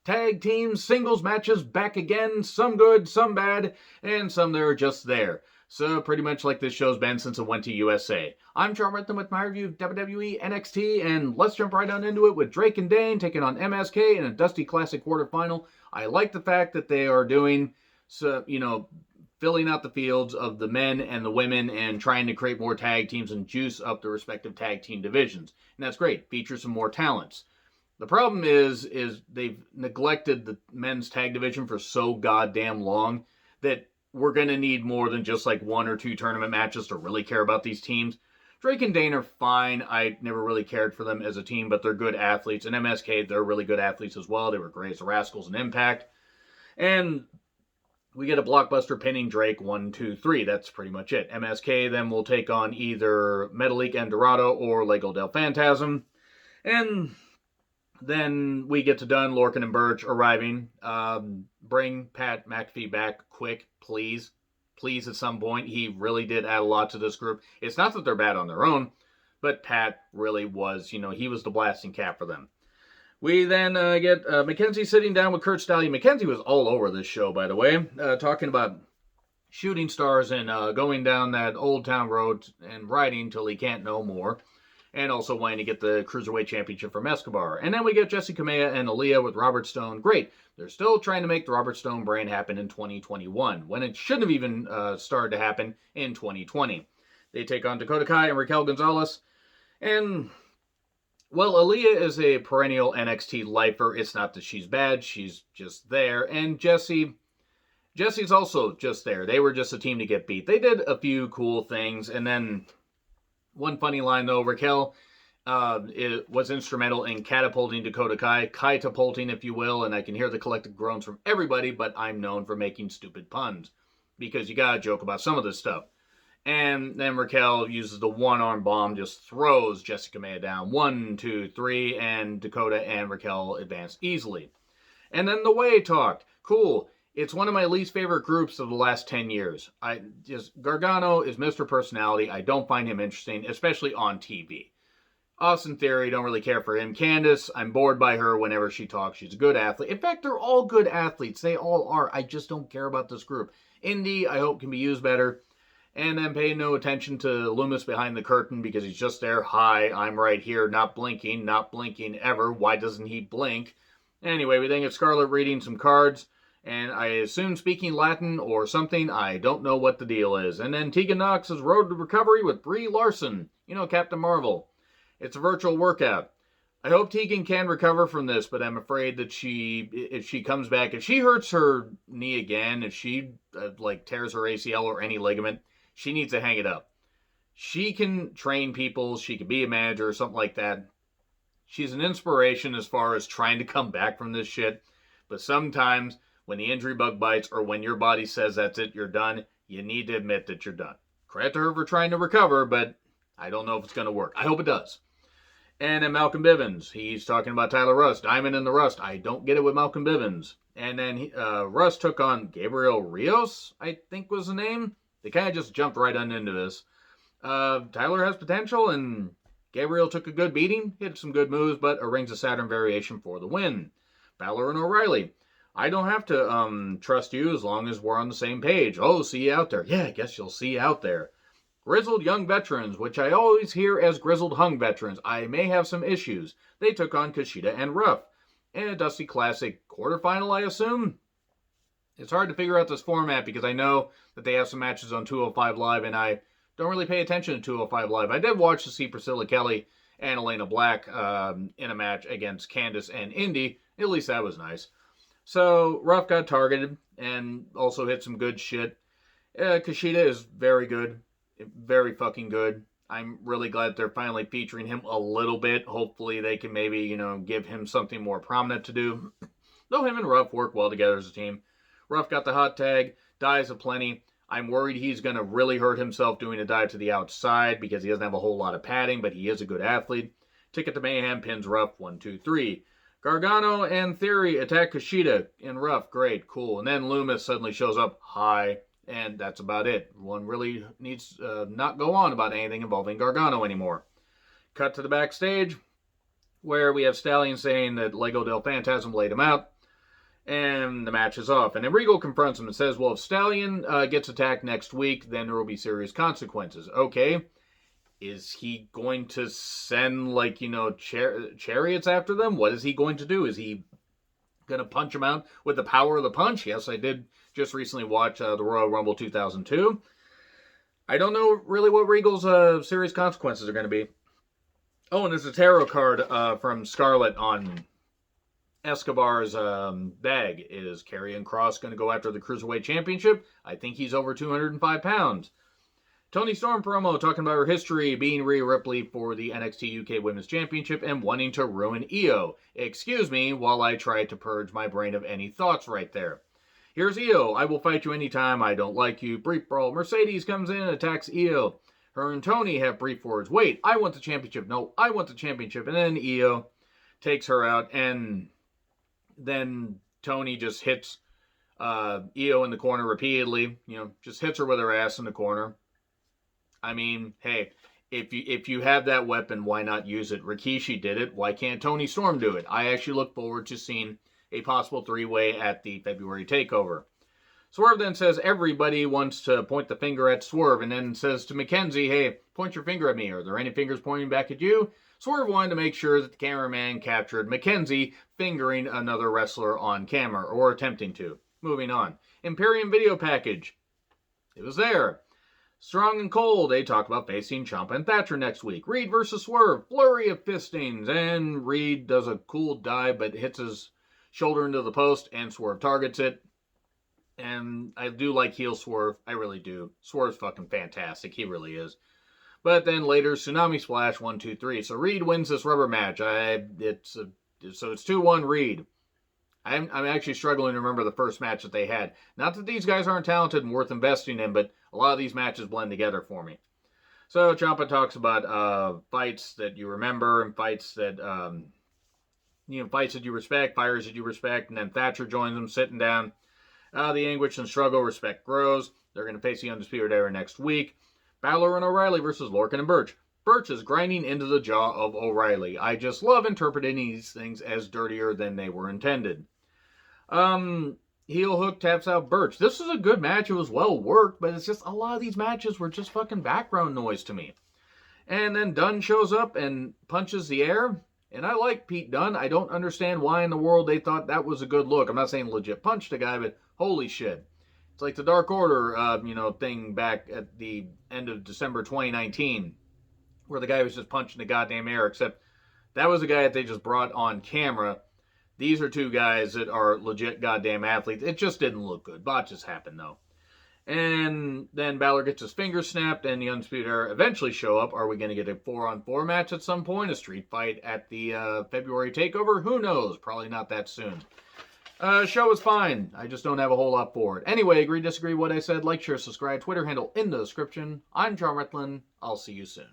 tag teams, singles matches back again, some good, some bad, and some that are just there. So pretty much like this show's been since it went to USA. I'm John Rentham with my review of WWE NXT, and let's jump right on into it with Drake and Dane taking on MSK in a Dusty Classic quarterfinal. I like the fact that they are doing, filling out the fields of the men and the women and trying to create more tag teams and juice up the respective tag team divisions. And that's great. Feature some more talents. The problem is they've neglected the men's tag division for so goddamn long that we're going to need more than just like 1 or 2 tournament matches to really care about these teams. Drake and Dane are fine. I never really cared for them as a team, but they're good athletes. And MSK, they're really good athletes as well. They were great as the Rascals in Impact. And we get a blockbuster pinning Drake 1, 2, 3. That's pretty much it. MSK then will take on either Metalik and Dorado or Lego del Phantasm. And then we get to Dunn, Lorcan, and Burch arriving. Bring Pat McAfee back quick, please. Please, at some point. He really did add a lot to this group. It's not that they're bad on their own, but Pat really was, he was the blasting cap for them. We then get Mackenzie sitting down with Kurt Stallion. Mackenzie was all over this show, by the way, talking about shooting stars and going down that old town road and riding till he can't no more. And also wanting to get the Cruiserweight Championship from Escobar. And then we get Jessi Kamea and Aaliyah with Robert Stone. Great. They're still trying to make the Robert Stone brand happen in 2021, when it shouldn't have even started to happen in 2020. They take on Dakota Kai and Raquel Gonzalez. And, well, Aaliyah is a perennial NXT lifer. It's not that she's bad. She's just there. And Jesse's also just there. They were just a team to get beat. They did a few cool things, and then one funny line, though, Raquel was instrumental in catapulting Dakota Kai, Kaitapulting, if you will, and I can hear the collective groans from everybody, but I'm known for making stupid puns, because you gotta joke about some of this stuff. And then Raquel uses the one-arm bomb, just throws Jessi Kamea down. 1, 2, 3, and Dakota and Raquel advance easily. And then the Way talked. Cool. It's one of my least favorite groups of the last 10 years. Gargano is Mr. Personality. I don't find him interesting, especially on TV. Austin Theory, don't really care for him. Candice, I'm bored by her whenever she talks. She's a good athlete. In fact, they're all good athletes. They all are. I just don't care about this group. Indy, I hope, can be used better. And then pay no attention to Loomis behind the curtain because he's just there. Hi, I'm right here, not blinking ever. Why doesn't he blink? Anyway, we then get Scarlett reading some cards. And I assume speaking Latin or something. I don't know what the deal is. And then Tegan Knox's road to recovery with Brie Larson. Captain Marvel. It's a virtual workout. I hope Tegan can recover from this, but I'm afraid that if she comes back, if she hurts her knee again, if she tears her ACL or any ligament, she needs to hang it up. She can train people. She can be a manager or something like that. She's an inspiration as far as trying to come back from this shit. But sometimes, when the injury bug bites or when your body says that's it, you're done, you need to admit that you're done. Credit to her for trying to recover, but I don't know if it's going to work. I hope it does. And then Malcolm Bivens. He's talking about Tyler Rust. Diamond in the Rust. I don't get it with Malcolm Bivens. And then Rust took on Gabriel Rios, I think was the name. They kind of just jumped right on into this. Tyler has potential, and Gabriel took a good beating. Hit some good moves, but a Rings of Saturn variation for the win. Balor and O'Reilly. I don't have to trust you as long as we're on the same page. Oh, see you out there. Yeah, I guess you'll see you out there. Grizzled Young Veterans, which I always hear as Grizzled Hung Veterans. I may have some issues. They took on Kushida and Ruff. In a Dusty Classic quarterfinal, I assume? It's hard to figure out this format because I know that they have some matches on 205 Live, and I don't really pay attention to 205 Live. I did watch to see Priscilla Kelly and Elena Black in a match against Candice and Indy. At least that was nice. So, Ruff got targeted and also hit some good shit. Kushida is very good. Very fucking good. I'm really glad they're finally featuring him a little bit. Hopefully they can maybe, give him something more prominent to do. Though him and Ruff work well together as a team. Ruff got the hot tag. Dives aplenty. I'm worried he's going to really hurt himself doing a dive to the outside because he doesn't have a whole lot of padding, but he is a good athlete. Ticket to Mayhem pins Ruff 1, 2, 3. Gargano and Theory attack Kushida and Ruff. Great, cool. And then Loomis suddenly shows up. Hi. And that's about it. One really needs not go on about anything involving Gargano anymore. Cut to the backstage, where we have Stallion saying that Lego del Phantasm laid him out. And the match is off. And then Regal confronts him and says, well, if Stallion gets attacked next week, then there will be serious consequences. Okay. Is he going to send, like, chariots after them? What is he going to do? Is he going to punch him out with the power of the punch? Yes, I did just recently watch the Royal Rumble 2002. I don't know really what Regal's serious consequences are going to be. Oh, and there's a tarot card from Scarlett on Escobar's bag. Is Karrion Kross going to go after the Cruiserweight Championship? I think he's over 205 pounds. Toni Storm promo talking about her history being Rhea Ripley for the NXT UK Women's Championship and wanting to ruin Io. Excuse me while I try to purge my brain of any thoughts right there. Here's Io. I will fight you anytime. I don't like you. Brief brawl. Mercedes comes in and attacks Io. Her and Toni have brief words. Wait, I want the championship. No, I want the championship. And then Io takes her out, and then Toni just hits Io in the corner repeatedly. Just hits her with her ass in the corner. I mean, hey, if you have that weapon, why not use it? Rikishi did it. Why can't Toni Storm do it? I actually look forward to seeing a possible three-way at the February takeover. Swerve then says everybody wants to point the finger at Swerve, and then says to Mackenzie, hey, point your finger at me. Are there any fingers pointing back at you? Swerve wanted to make sure that the cameraman captured Mackenzie fingering another wrestler on camera, or attempting to. Moving on. Imperium video package. It was there. Strong and Cold, they talk about facing Ciampa and Thatcher next week. Reed versus Swerve, flurry of fistings, and Reed does a cool dive but hits his shoulder into the post, and Swerve targets it. And I do like heel Swerve. I really do. Swerve's fucking fantastic. He really is. But then later, Tsunami Splash, 1, 2, 3. So Reed wins this rubber match. It's 2-1 Reed. I'm actually struggling to remember the first match that they had. Not that these guys aren't talented and worth investing in, but a lot of these matches blend together for me. So Ciampa talks about fights that you remember and fights that fights that you respect, fires that you respect, and then Thatcher joins them, sitting down. The anguish and struggle, respect grows. They're going to face the Undisputed Era next week. Balor and O'Reilly versus Lorcan and Burch. Burch is grinding into the jaw of O'Reilly. I just love interpreting these things as dirtier than they were intended. Heel hook taps out Burch. This was a good match. It was well worked, but it's just a lot of these matches were just fucking background noise to me. And then Dunn shows up and punches the air. And I like Pete Dunne. I don't understand why in the world they thought that was a good look. I'm not saying legit punched a guy, but holy shit. It's like the Dark Order, thing back at the end of December 2019, where the guy was just punching the goddamn air, except that was a guy that they just brought on camera. These are two guys that are legit goddamn athletes. It just didn't look good. Botches happen, though. And then Balor gets his finger snapped, and the Undisputed Era eventually show up. Are we going to get a 4-on-4 match at some point? A street fight at the February takeover? Who knows? Probably not that soon. Show was fine. I just don't have a whole lot for it. Anyway, agree, disagree what I said. Like, share, subscribe. Twitter handle in the description. I'm John Retlin. I'll see you soon.